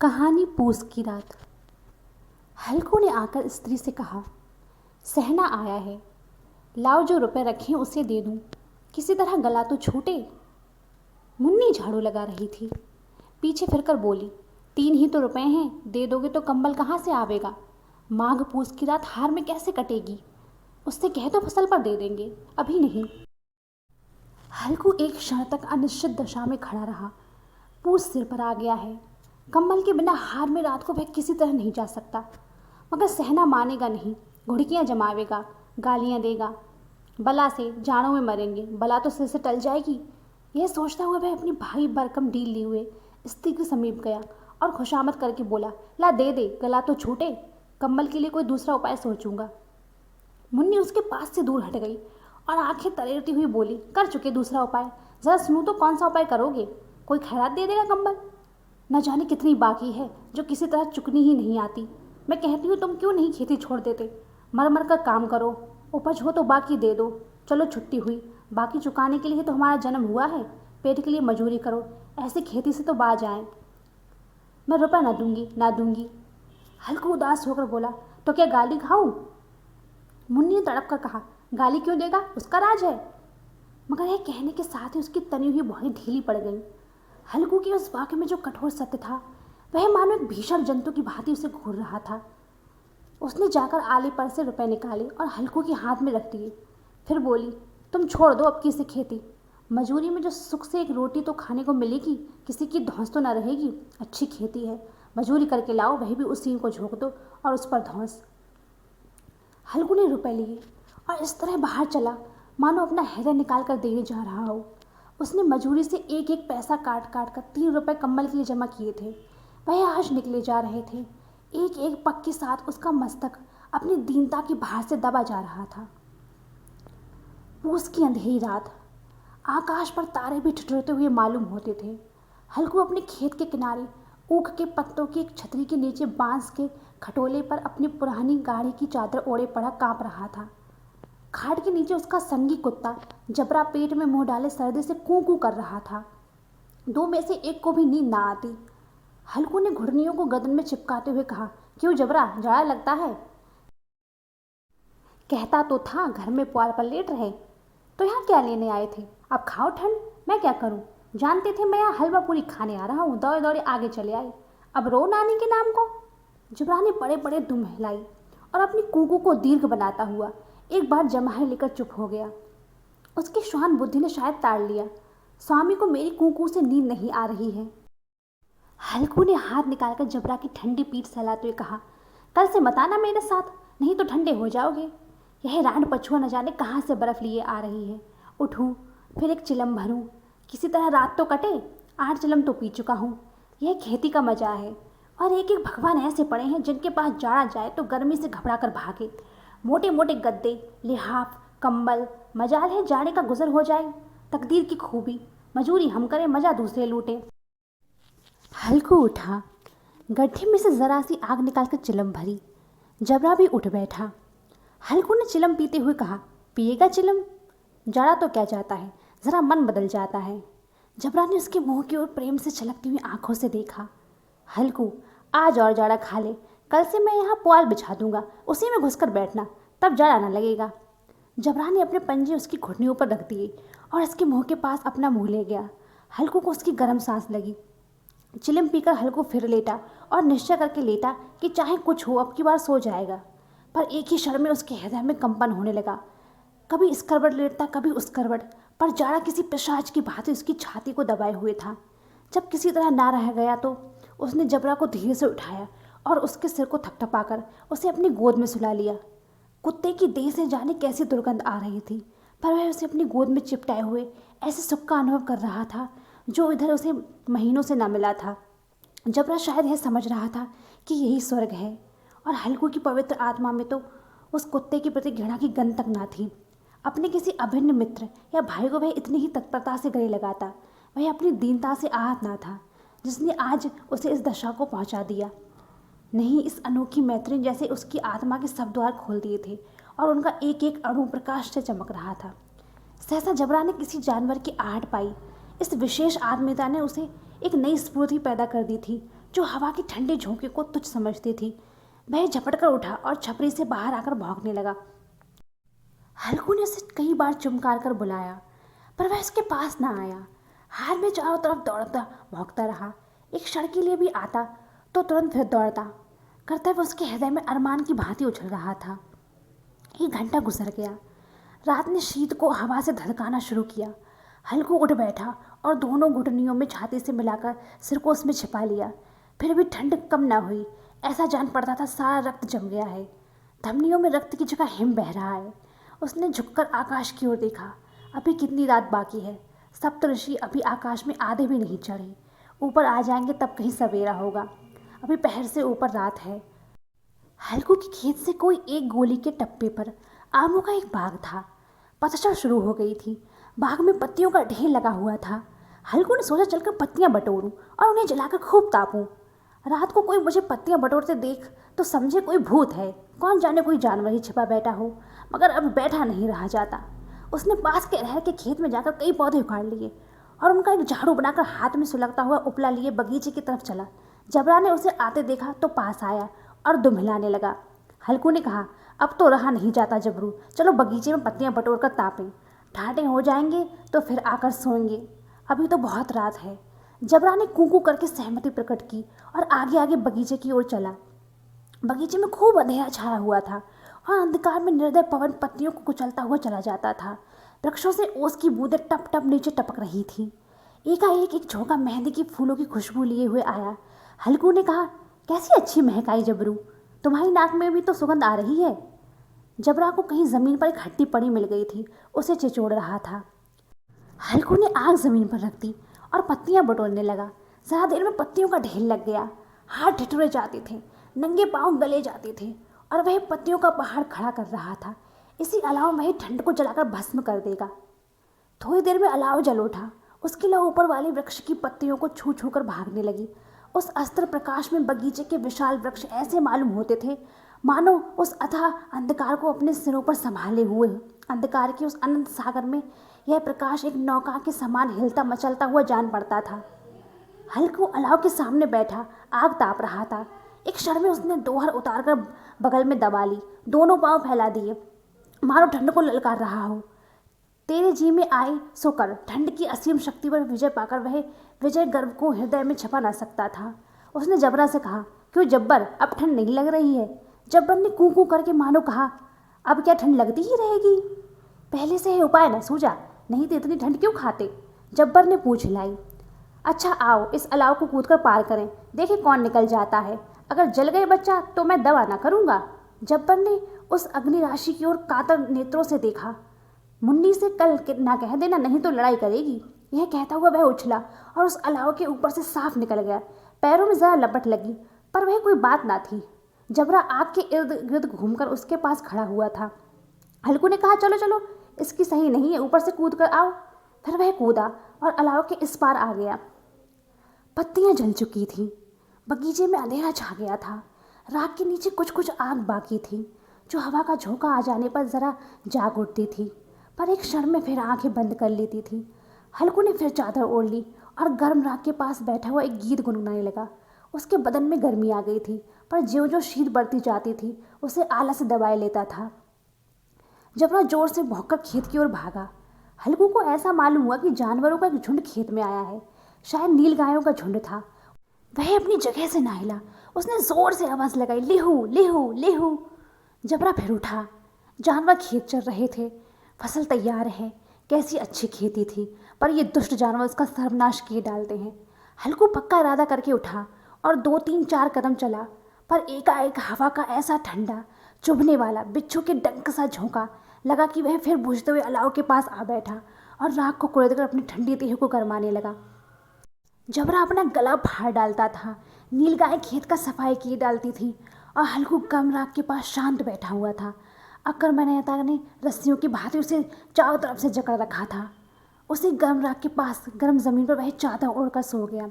कहानी पूस की रात। हल्कू ने आकर स्त्री से कहा, सहना आया है, लाओ जो रुपए रखे उसे दे दूं, किसी तरह गला तो छूटे। मुन्नी झाड़ू लगा रही थी, पीछे फिरकर बोली, 3 ही तो रुपए हैं, दे दोगे तो कंबल कहाँ से आवेगा। माघ पूस की रात हार में कैसे कटेगी। उससे कह दो फसल पर दे देंगे, अभी नहीं। हल्कू एक क्षण तक अनिश्चित दशा में खड़ा रहा। पूस सिर पर आ गया है, कंबल के बिना हार में रात को वह किसी तरह नहीं जा सकता। मगर सहना मानेगा नहीं, घुड़कियाँ जमावेगा, गालियाँ देगा। बला से जाड़ों में मरेंगे, बला तो सिर से टल जाएगी। यह सोचता हुआ वह अपनी भारी भरकम ढील लिए हुए स्त्री के समीप गया और खुशामद करके बोला, ला दे दे, गला तो छूटे, कंबल के लिए कोई दूसरा उपाय सोचूंगा। मुन्नी उसके पास से दूर हट गई और आंखें तरेरती हुई बोली, कर चुके दूसरा उपाय, ज़रा सुनूं तो कौन सा उपाय करोगे। कोई खैरात दे देगा कंबल। न जाने कितनी बाकी है जो किसी तरह चुकनी ही नहीं आती। मैं कहती हूँ तुम क्यों नहीं खेती छोड़ देते, मर मर कर काम करो, उपज हो तो बाकी दे दो। चलो छुट्टी हुई, बाकी चुकाने के लिए तो हमारा जन्म हुआ है, पेट के लिए मजूरी करो, ऐसे खेती से तो बाज आए। मैं रुपया ना दूंगी ना दूंगी। हल्कू उदास होकर बोला, तो क्या गाली खाऊं। मुन्नी ने तड़प कर कहा, गाली क्यों देगा, उसका राज है। मगर यह कहने के साथ ही उसकी तनी हुई बॉडी ढीली पड़ गई। हल्कू के उस वाक्य में जो कठोर सत्य था वह मानो एक भीषण जंतु की भांति उसे घूर रहा था। उसने जाकर आले पर से रुपए निकाले और हल्कू के हाथ में रख दिए। फिर बोली, तुम छोड़ दो अब की से खेती, मजूरी में जो सुख से एक रोटी तो खाने को मिलेगी, किसी की धौंस तो न रहेगी। अच्छी खेती है, मजूरी करके लाओ, वही भी उसी को झोंक दो और उस पर धौंस। हल्कू ने रुपए लिए और इस तरह बाहर चला मानो अपना हृदय निकाल कर देने जा रहा हो। उसने मजूरी से एक एक पैसा काट काट कर 3 रुपए कंबल के लिए जमा किए थे। वह आज निकले जा रहे थे। एक एक पग के साथ उसका मस्तक अपनी दीनता की भार से दबा जा रहा था। पूस की अंधेरी रात, आकाश पर तारे भी ठिठुरते हुए मालूम होते थे। हल्कू अपने खेत के किनारे ऊख के पत्तों की एक छतरी के नीचे बांस के खटोले पर अपनी पुरानी गाड़ी की चादर ओढ़े पड़ा कांप रहा था। खाट के नीचे उसका संगी कुत्ता जबरा पेट में मुंह डाले सर्दी से कू कू कर रहा था। 2 में से एक को भी नींद ना आती। हल्कू ने घुड़नियों को गर्दन में चिपकाते हुए कहा, क्यों जबरा, जाड़ा लगता है। कहता तो था घर में पुआल पर लेट रहे, तो यहाँ क्या लेने आए थे। अब खाओ ठंड, मैं क्या करूँ, जानते थे मैं यहाँ हलवा पूरी खाने आ रहा हूँ, दौड़े दौड़े आगे चले आए, अब रो नानी के नाम को। जबरा ने बड़े बड़े दुम हिलाई और अपनी कूकू को दीर्घ बनाता हुआ एक बार जमाहे लेकर चुप हो गया। उसकी श्वान बुद्धि ने शायद ताड़ लिया, स्वामी को मेरी कूकू से नींद नहीं आ रही है। हल्कू ने हाथ निकालकर जबरा की ठंडी पीठ सहलाते हुए कहा, कल से मत आना मेरे साथ, नहीं तो ठंडे हो जाओगे। यह रांड पछुआ न जाने कहाँ से बर्फ़ लिए आ रही है। उठूँ, फिर एक चिलम भरूँ, किसी तरह रात तो कटे। 8 चिलम तो पी चुका हूँ। यह खेती का मजा है। और एक एक भगवान ऐसे पड़े हैं जिनके पास जाड़ा जाए तो गर्मी से घबरा कर भागे। मोटे मोटे गद्दे, लिहाफ, कंबल, मजाल है जाड़े का गुजर हो जाए। तकदीर की खूबी, मजूरी हम करें, मजा दूसरे लूटे। हल्कू उठा, गड्ढे में से जरा सी आग निकालकर चिलम भरी। जबरा भी उठ बैठा। हल्कू ने चिलम पीते हुए कहा, पिएगा चिलम, जाड़ा तो क्या जाता है, जरा मन बदल जाता है। जबरा ने उसके मुंह की ओर प्रेम से छलकती हुई आंखों से देखा। हल्कू, आज और जाड़ा खा ले, कल से मैं यहाँ पुआल बिछा दूंगा, उसी में घुसकर बैठना, तब जाड़ा न लगेगा। जबरा ने अपने पंजे उसकी घुटनियों पर रख दिए और उसके मुंह के पास अपना मुंह ले गया। हल्कू को उसकी गर्म सांस लगी। चिलम पीकर हल्कू फिर लेटा और निश्चय करके लेटा कि चाहे कुछ हो अब की बार सो जाएगा। पर एक ही क्षण में उसके हृदय में कंपन होने लगा। कभी इस करवट लेटता, कभी उस करवट, पर जाड़ा किसी पिशाच की भांति उसकी छाती को दबाए हुए था। जब किसी तरह ना रह गया तो उसने जबरा को धीरे से उठाया और उसके सिर को थपथपाकर उसे अपनी गोद में सुला लिया। कुत्ते की देह से जाने कैसी दुर्गंध आ रही थी, पर वह उसे अपनी गोद में चिपटाए हुए ऐसे सुख का अनुभव कर रहा था जो इधर उसे महीनों से ना मिला था। जबरा शायद यह समझ रहा था कि यही स्वर्ग है, और हल्कू की पवित्र आत्मा में तो उस कुत्ते के प्रति घृणा की गंध तक ना थी। अपने किसी अभिन्न मित्र या भाई को वह इतनी ही तत्परता से गले लगाता। वह अपनी दीनता से आहत ना था जिसने आज उसे इस दशा को पहुंचा दिया। नहीं, इस अनोखी मैत्री जैसे उसकी आत्मा के सब द्वार खोल दिए थे और उनका एक एक अणु प्रकाश से चमक रहा था। सहसा जबरा ने किसी जानवर की आहट पाई। इस विशेष आत्मीयता ने उसे एक नई स्फूर्ति पैदा कर दी थी जो हवा की ठंडे झोंके को तुच्छ समझती थी। वह झपट कर उठा और छपरी से बाहर आकर भौंकने लगा। हल्कू ने उसे कई बार चुमकार कर बुलाया, पर वह उसके पास ना आया। हार में चारों तरफ दौड़ता भौंकता रहा। एक क्षण के लिए भी आता तो तुरंत फिर दौड़ता। कर्तव्य उसके हृदय में अरमान की भांति उछल रहा था। 1 घंटा गुजर गया। रात ने शीत को हवा से धड़काना शुरू किया। हल्कू उठ बैठा और दोनों घुटनियों में छाती से मिलाकर सिर को उसमें छिपा लिया। फिर भी ठंड कम न हुई। ऐसा जान पड़ता था सारा रक्त जम गया है। धमनियों में रक्त की जगह हिम बह रहा है। उसने झुककर आकाश की ओर देखा। अभी कितनी रात बाकी है। सप्तऋषि अभी आकाश में आधे भी नहीं चढ़े। ऊपर आ जाएंगे तब कहीं सवेरा होगा। अभी पहर से ऊपर रात है। हल्कू के खेत से कोई एक गोली के टप्पे पर आमों का एक बाग था। पतझड़ शुरू हो गई थी। बाग में पत्तियों का ढेर लगा हुआ था। हल्कू ने सोचा चलकर पत्तियां बटोरूं और उन्हें जलाकर खूब तापूं। रात को कोई मुझे पत्तियां बटोरते देख तो समझे कोई भूत है, कौन जाने कोई जानवर ही छिपा बैठा हो। मगर अब बैठा नहीं रहा जाता। उसने पास के अरहर के खेत में जाकर कई पौधे उखाड़ लिए और उनका एक झाड़ू बनाकर हाथ में सुलगता हुआ उपला लिए बगीचे की तरफ चला। जबरा ने उसे आते देखा तो पास आया और दुम हिलाने लगा। हल्कू ने कहा, अब तो रहा नहीं जाता जबरू, चलो बगीचे में पत्तियां बटोर कर तापें। ठाटे हो जाएंगे तो फिर आकर सोएंगे। अभी तो बहुत रात है। जबरा ने कूकू करके सहमति प्रकट की और आगे आगे बगीचे की ओर चला। बगीचे में खूब अंधेरा छाया हुआ था और अंधकार में निर्दय पवन पत्तियों को कुचलता हुआ चला जाता था। वृक्षों से ओस की बूंदें टप टप नीचे टपक रही थी। एकाएक एक झोंका मेहंदी की फूलों की खुशबू लिए हुए आया। हल्कू ने कहा, कैसी अच्छी महक आई जबरू, तुम्हारी नाक में भी तो सुगंध आ रही है। जबरा को कहीं जमीन पर एक हड्डी पड़ी मिल गई थी, उसे चिचोड़ रहा था। हल्कू ने आग जमीन पर रख दी और पत्तियां बटोरने लगा। जरा देर में पत्तियों का ढेर लग गया। हाथ ठिठुरे जाते थे, नंगे पांव गले जाते थे और वह पत्तियों का पहाड़ खड़ा कर रहा था। इसी अलाव वह ठंड को जलाकर भस्म कर देगा। थोड़ी देर में अलाव जल उठा। उसकी लौ ऊपर वाले वृक्ष की पत्तियों को छू छू कर भागने लगी। उस अस्त्र प्रकाश में बगीचे के विशाल वृक्ष ऐसे मालूम होते थे मानो उस अथाह अंधकार को अपने सिरों पर संभाले हुए। अंधकार के उस अनंत सागर में यह प्रकाश एक नौका के समान हिलता मचलता हुआ जान पड़ता था। हल्कू अलाव के सामने बैठा आग ताप रहा था। एक क्षण में उसने दोहर उतारकर बगल में दबा ली, दोनों पांव फैला दिए, मारो ठंड को ललकार रहा हो। तेरे जी में आए सो कर। ठंड की असीम शक्ति पर विजय पाकर वह विजय गर्व को हृदय में छिपा ना सकता था। उसने जबरा से कहा, क्यों जब्बर, अब ठंड नहीं लग रही है? जब्बर ने कू कू करके मानो कहा, अब क्या ठंड लगती ही रहेगी? पहले से है उपाय न सूझा, नहीं तो इतनी ठंड क्यों खाते? जब्बर ने पूछ लाई। अच्छा आओ इस अलाव को कूद कर पार करें, देखें कौन निकल जाता है। अगर जल गए बच्चा तो मैं दवा ना करूँगा। जब्बर ने उस अग्नि राशि की ओर कातर नेत्रों से देखा। मुन्नी से कल ना कह देना, नहीं तो लड़ाई करेगी। यह कहता हुआ वह उछला और उस अलाव के ऊपर से साफ निकल गया। पैरों में जरा लपट लगी, पर वह कोई बात ना थी। जबरा आग के इर्द गिर्द घूमकर उसके पास खड़ा हुआ था। हल्कू ने कहा, चलो चलो, इसकी सही नहीं है, ऊपर से कूद कर आओ। फिर वह कूदा और अलाव के इस पार आ गया। पत्तियां जल चुकी थीं। बगीचे में अंधेरा छा गया था। राख के नीचे कुछ कुछ आग बाकी थी, जो हवा का झोंका आ जाने पर जरा जाग उठती थी, पर एक क्षण में फिर आंखें बंद कर लेती थी। हल्कू ने फिर चादर ओढ़ ली और गर्म राख के पास बैठा हुआ एक गीत गुनगुनाने लगा। उसके बदन में गर्मी आ गई थी, पर ज्यों ज्यों शीत बढ़ती जाती थी उसे आलस दबाए लेता था। जबरा जोर से भौंककर खेत की ओर भागा। हल्कू को ऐसा मालूम हुआ कि जानवरों का एक झुंड खेत में आया है। शायद नील गायों का झुंड था। वह अपनी जगह से ना हिला। उसने जोर से आवाज़ लगाई, लेहू लेहू लेहू। जबरा फिर उठा। जानवर खेत चर रहे थे। फसल तैयार है। कैसी अच्छी खेती थी, पर ये दुष्ट जानवर उसका सर्वनाश किए डालते हैं। हल्कू पक्का इरादा करके उठा और 2-3-4 कदम चला, पर एकाएक हवा का ऐसा ठंडा चुभने वाला बिच्छू के डंक सा झोंका लगा कि वह फिर बुझते हुए अलाव के पास आ बैठा और राख को कुरेदकर अपनी ठंडी देह को गरमाने लगा। जबरा अपना गला फाड़ डालता था। नीलगाय खेत का सफाई किए डालती थी और हल्कू गम राख के पास शांत बैठा हुआ था। अकर्मण्यता ने रस्सियों की भांति उसे चारों तरफ से जकड़ रखा था। उसे गर्म राख के पास गर्म जमीन पर वह चादर ओढ़कर सो गया।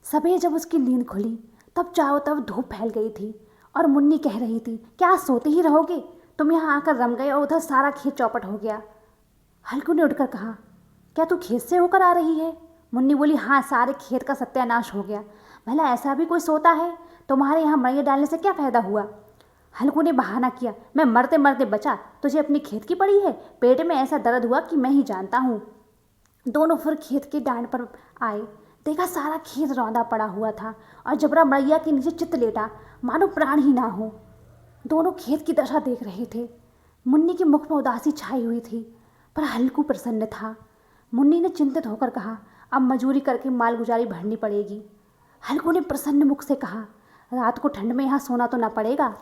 सवेरे जब उसकी नींद खुली तब चारों तरफ धूप फैल गई थी और मुन्नी कह रही थी, क्या सोते ही रहोगे? तुम यहाँ आकर रम गए और उधर सारा खेत चौपट हो गया। हल्कू ने उठकर कहा, क्या तू खेत से होकर आ रही है? मुन्नी बोली, हाँ, सारे खेत का सत्यानाश हो गया। भला ऐसा भी कोई सोता है? तुम्हारे यहाँ मड़ैया डालने से क्या फ़ायदा हुआ? हल्कू ने बहाना किया, मैं मरते मरते बचा, तुझे अपनी खेत की पड़ी है? पेट में ऐसा दर्द हुआ कि मैं ही जानता हूँ। दोनों फिर खेत के डांड पर आए। देखा सारा खेत रौंदा पड़ा हुआ था और जबरा मड़ैया के नीचे चित लेटा, मानो प्राण ही ना हो। दोनों खेत की दशा देख रहे थे। मुन्नी के मुख पर उदासी छाई हुई थी, पर हल्कू प्रसन्न था। मुन्नी ने चिंतित होकर कहा, अब मजूरी करके मालगुजारी भरनी पड़ेगी। हल्कू ने प्रसन्न मुख से कहा, रात को ठंड में यहाँ सोना तो ना पड़ेगा।